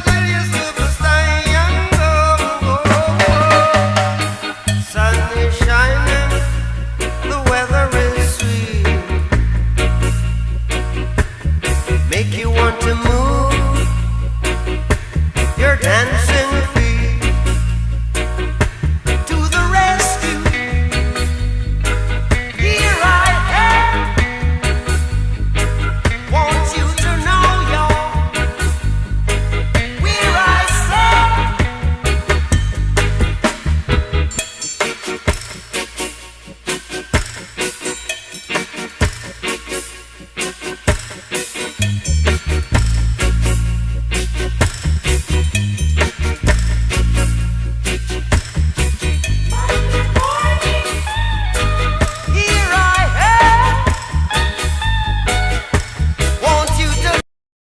tell you, superstar, sun is shining, the weather is sweet, make you want to move. You're dancing.